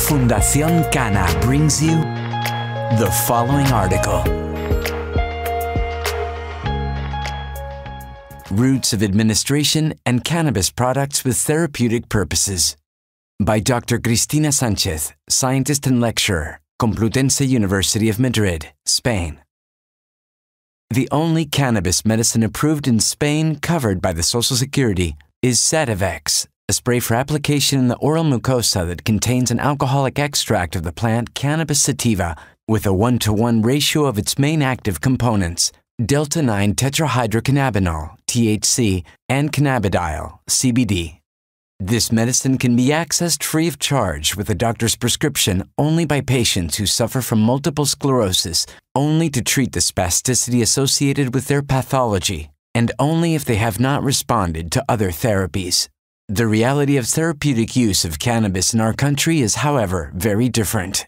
Fundación Cana brings you the following article. Routes of Administration and Cannabis Products with Therapeutic Purposes by Dr. Cristina Sánchez, scientist and lecturer, Complutense University of Madrid, Spain. The only cannabis medicine approved in Spain covered by the Social Security is Sativex, a spray for application in the oral mucosa that contains an alcoholic extract of the plant Cannabis sativa with a 1:1 ratio of its main active components, delta-9 tetrahydrocannabinol, THC, and cannabidiol, CBD. This medicine can be accessed free of charge with a doctor's prescription only by patients who suffer from multiple sclerosis, only to treat the spasticity associated with their pathology, and only if they have not responded to other therapies. The reality of therapeutic use of cannabis in our country is, however, very different.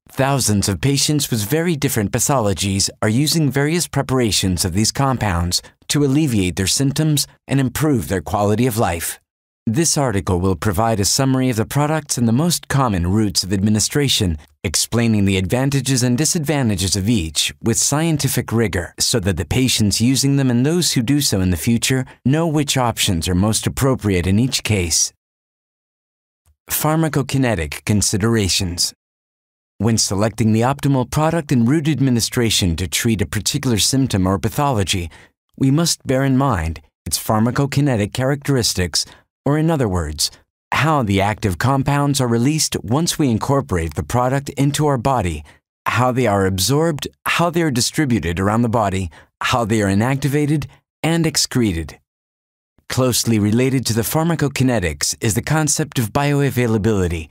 Thousands of patients with very different pathologies are using various preparations of these compounds to alleviate their symptoms and improve their quality of life. This article will provide a summary of the products and the most common routes of administration, explaining the advantages and disadvantages of each with scientific rigor so that the patients using them and those who do so in the future know which options are most appropriate in each case. Pharmacokinetic considerations. When selecting the optimal product and route administration to treat a particular symptom or pathology, we must bear in mind its pharmacokinetic characteristics, or in other words, how the active compounds are released once we incorporate the product into our body, how they are absorbed, how they are distributed around the body, how they are inactivated and excreted. Closely related to the pharmacokinetics is the concept of bioavailability,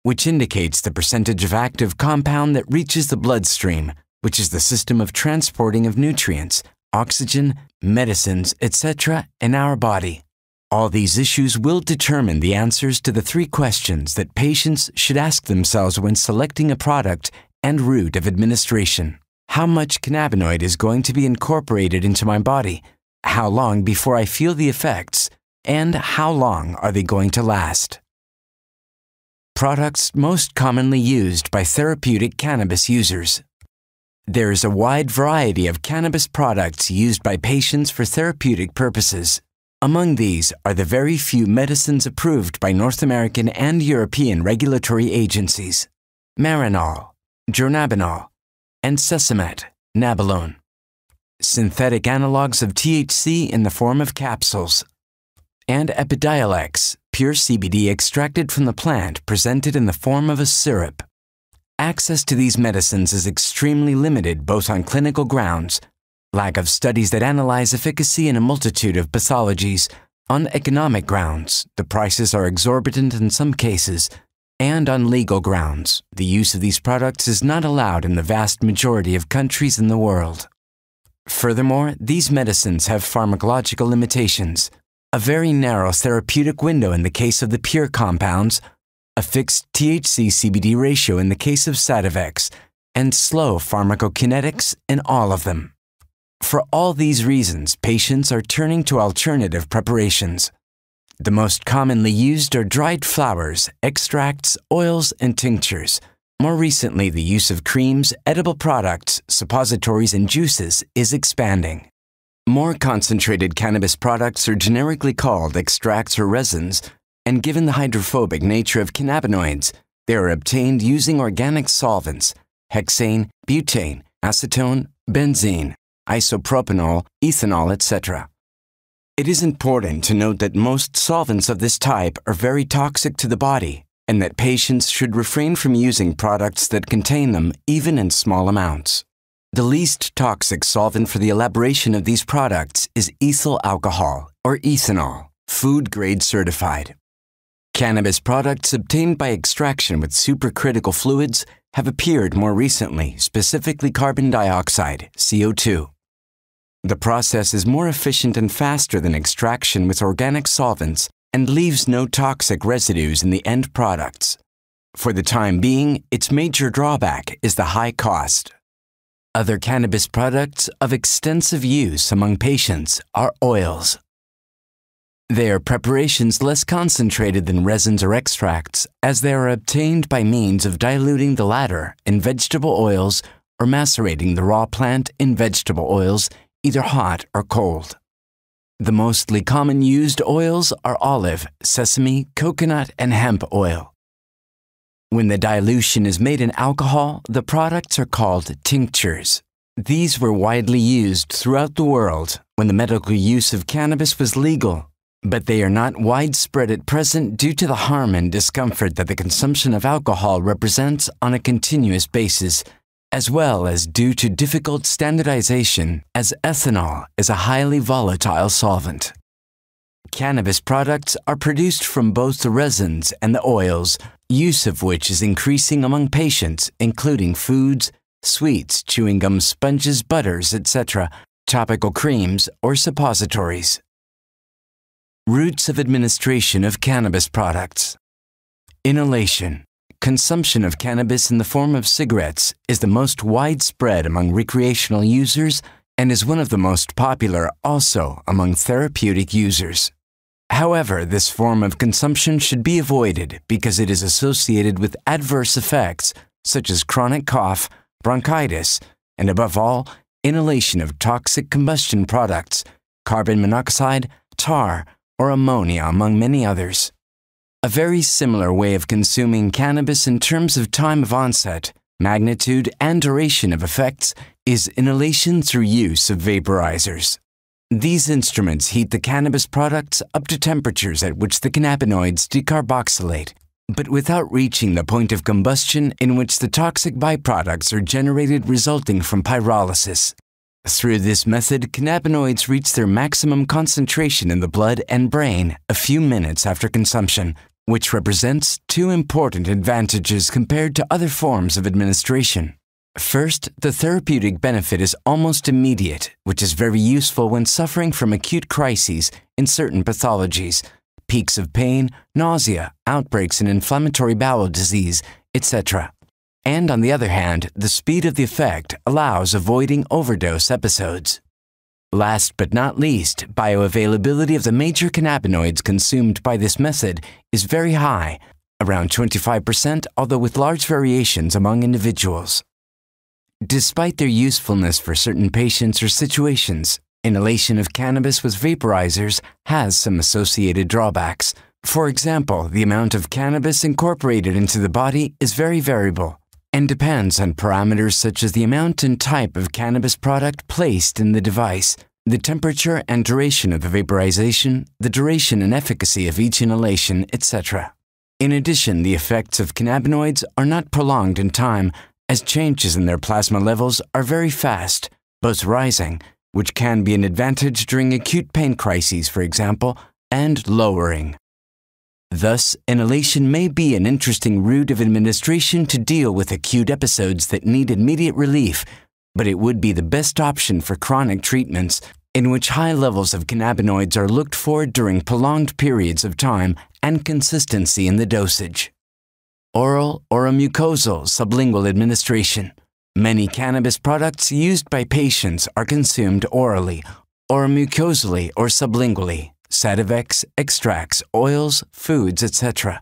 which indicates the percentage of active compound that reaches the bloodstream, which is the system of transporting of nutrients, oxygen, medicines, etc. in our body. All these issues will determine the answers to the three questions that patients should ask themselves when selecting a product and route of administration. How much cannabinoid is going to be incorporated into my body? How long before I feel the effects? And how long are they going to last? Products most commonly used by therapeutic cannabis users. There is a wide variety of cannabis products used by patients for therapeutic purposes. Among these are the very few medicines approved by North American and European regulatory agencies: Marinol, Dronabinol, and Sesamet, Nabilone. Synthetic analogs of THC in the form of capsules, and Epidiolex, pure CBD extracted from the plant presented in the form of a syrup. Access to these medicines is extremely limited both on clinical grounds, lack of studies that analyze efficacy in a multitude of pathologies, on economic grounds, the prices are exorbitant in some cases, and on legal grounds, the use of these products is not allowed in the vast majority of countries in the world. Furthermore, these medicines have pharmacological limitations, a very narrow therapeutic window in the case of the pure compounds, a fixed THC-CBD ratio in the case of Sativex, and slow pharmacokinetics in all of them. For all these reasons, patients are turning to alternative preparations. The most commonly used are dried flowers, extracts, oils, and tinctures. More recently, the use of creams, edible products, suppositories, and juices is expanding. More concentrated cannabis products are generically called extracts or resins, and given the hydrophobic nature of cannabinoids, they are obtained using organic solvents: hexane, butane, acetone, benzene, isopropanol, ethanol, etc. It is important to note that most solvents of this type are very toxic to the body, and that patients should refrain from using products that contain them even in small amounts. The least toxic solvent for the elaboration of these products is ethyl alcohol, or ethanol, food-grade certified. Cannabis products obtained by extraction with supercritical fluids have appeared more recently, specifically carbon dioxide, CO2. The process is more efficient and faster than extraction with organic solvents and leaves no toxic residues in the end products. For the time being, its major drawback is the high cost. Other cannabis products of extensive use among patients are oils. They are preparations less concentrated than resins or extracts, as they are obtained by means of diluting the latter in vegetable oils or macerating the raw plant in vegetable oils, either hot or cold. The mostly common used oils are olive, sesame, coconut, and hemp oil. When the dilution is made in alcohol, the products are called tinctures. These were widely used throughout the world when the medical use of cannabis was legal, but they are not widespread at present due to the harm and discomfort that the consumption of alcohol represents on a continuous basis, as well as due to difficult standardization, as ethanol is a highly volatile solvent. Cannabis products are produced from both the resins and the oils, use of which is increasing among patients, including foods, sweets, chewing gum, sponges, butters, etc., topical creams, or suppositories. Routes of administration of cannabis products. Inhalation. Consumption of cannabis in the form of cigarettes is the most widespread among recreational users and is one of the most popular also among therapeutic users. However, this form of consumption should be avoided because it is associated with adverse effects such as chronic cough, bronchitis, and above all, inhalation of toxic combustion products, carbon monoxide, tar, or ammonia, among many others. A very similar way of consuming cannabis in terms of time of onset, magnitude, and duration of effects is inhalation through use of vaporizers. These instruments heat the cannabis products up to temperatures at which the cannabinoids decarboxylate, but without reaching the point of combustion in which the toxic byproducts are generated resulting from pyrolysis. Through this method, cannabinoids reach their maximum concentration in the blood and brain a few minutes after consumption, which represents two important advantages compared to other forms of administration. First, the therapeutic benefit is almost immediate, which is very useful when suffering from acute crises in certain pathologies, peaks of pain, nausea, outbreaks in inflammatory bowel disease, etc. And on the other hand, the speed of the effect allows avoiding overdose episodes. Last but not least, bioavailability of the major cannabinoids consumed by this method is very high, around 25%, although with large variations among individuals. Despite their usefulness for certain patients or situations, inhalation of cannabis with vaporizers has some associated drawbacks. For example, the amount of cannabis incorporated into the body is very variable and depends on parameters such as the amount and type of cannabis product placed in the device, the temperature and duration of the vaporization, the duration and efficacy of each inhalation, etc. In addition, the effects of cannabinoids are not prolonged in time, as changes in their plasma levels are very fast, both rising, which can be an advantage during acute pain crises, for example, and lowering. Thus, inhalation may be an interesting route of administration to deal with acute episodes that need immediate relief, but it would be the best option for chronic treatments in which high levels of cannabinoids are looked for during prolonged periods of time and consistency in the dosage. Oral or a mucosal sublingual administration. Many cannabis products used by patients are consumed orally, or mucosally or sublingually, Sativex, extracts, oils, foods, etc.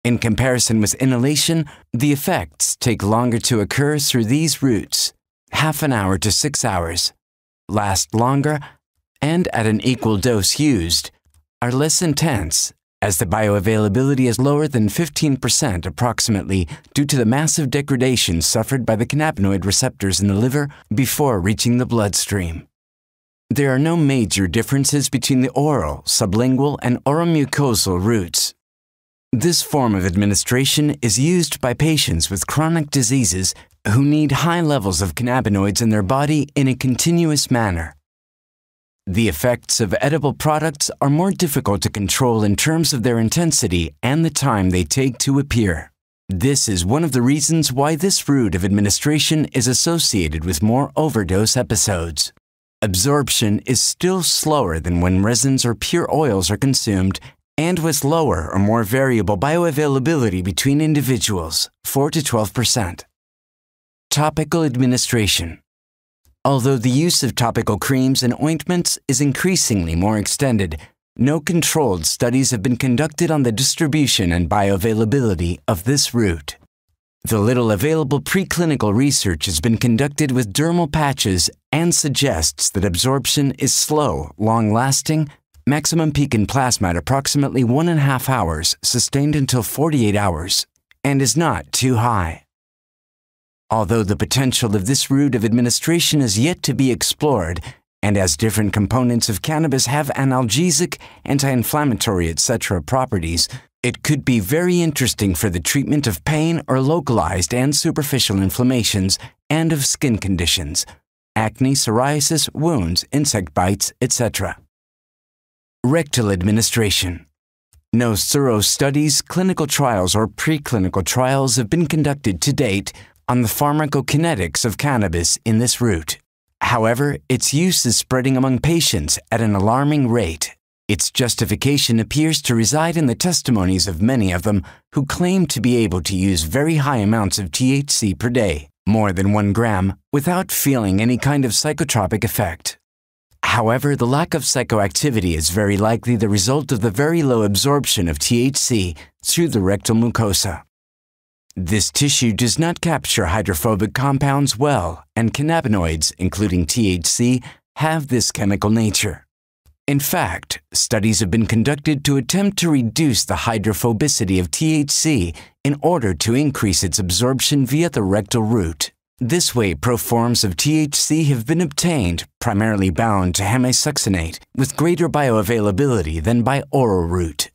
In comparison with inhalation, the effects take longer to occur through these routes, half an hour to 6 hours, last longer, and at an equal dose used, are less intense, as the bioavailability is lower than 15% approximately due to the massive degradation suffered by the cannabinoid receptors in the liver before reaching the bloodstream. There are no major differences between the oral, sublingual, and oromucosal routes. This form of administration is used by patients with chronic diseases who need high levels of cannabinoids in their body in a continuous manner. The effects of edible products are more difficult to control in terms of their intensity and the time they take to appear. This is one of the reasons why this route of administration is associated with more overdose episodes. Absorption is still slower than when resins or pure oils are consumed, and with lower or more variable bioavailability between individuals, 4 to 12%. Topical administration. Although the use of topical creams and ointments is increasingly more extended, No controlled studies have been conducted on the distribution and bioavailability of this root. The little available preclinical research has been conducted with dermal patches and suggests that absorption is slow, long-lasting, maximum peak in plasma at approximately 1.5 hours, sustained until 48 hours, and is not too high. Although the potential of this route of administration is yet to be explored, and as different components of cannabis have analgesic, anti-inflammatory, etc. properties, it could be very interesting for the treatment of pain or localized and superficial inflammations and of skin conditions, acne, psoriasis, wounds, insect bites, etc. Rectal administration. No thorough studies, clinical trials, or preclinical trials have been conducted to date on the pharmacokinetics of cannabis in this route. However, its use is spreading among patients at an alarming rate. Its justification appears to reside in the testimonies of many of them who claim to be able to use very high amounts of THC per day, more than 1 gram, without feeling any kind of psychotropic effect. However, the lack of psychoactivity is very likely the result of the very low absorption of THC through the rectal mucosa. This tissue does not capture hydrophobic compounds well, and cannabinoids, including THC, have this chemical nature. In fact, studies have been conducted to attempt to reduce the hydrophobicity of THC in order to increase its absorption via the rectal route. This way, proforms of THC have been obtained, primarily bound to hemisuccinate, with greater bioavailability than by oral route.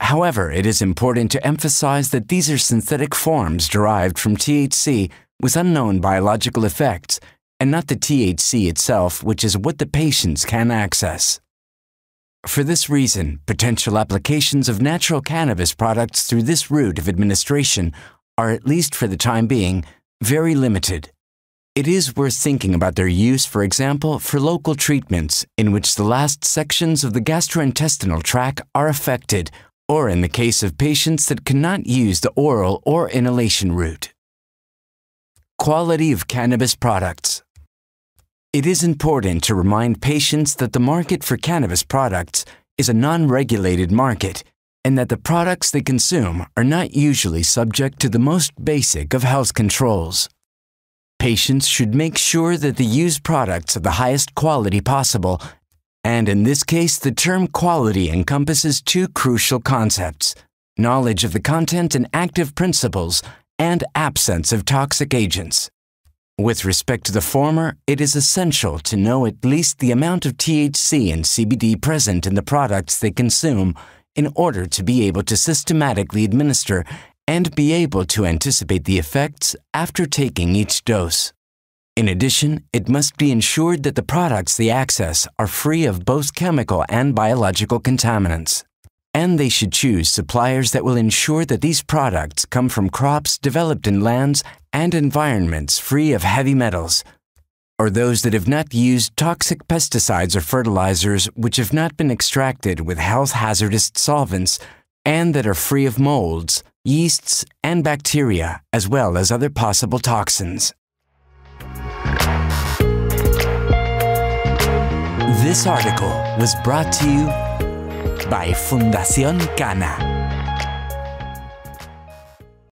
However, it is important to emphasize that these are synthetic forms derived from THC with unknown biological effects, and not the THC itself, which is what the patients can access. For this reason, potential applications of natural cannabis products through this route of administration are, at least for the time being, very limited. It is worth thinking about their use, for example, for local treatments in which the last sections of the gastrointestinal tract are affected, or in the case of patients that cannot use the oral or inhalation route. Quality of cannabis products. It is important to remind patients that the market for cannabis products is a non-regulated market, and that the products they consume are not usually subject to the most basic of health controls. Patients should make sure that they use products of the highest quality possible, and in this case, the term quality encompasses two crucial concepts: knowledge of the content and active principles, and absence of toxic agents. With respect to the former, it is essential to know at least the amount of THC and CBD present in the products they consume in order to be able to systematically administer and be able to anticipate the effects after taking each dose. In addition, it must be ensured that the products they access are free of both chemical and biological contaminants. And they should choose suppliers that will ensure that these products come from crops developed in lands and environments free of heavy metals, or those that have not used toxic pesticides or fertilizers which have not been extracted with health hazardous solvents, and that are free of molds, yeasts, and bacteria, as well as other possible toxins. This article was brought to you by Fundación Cana.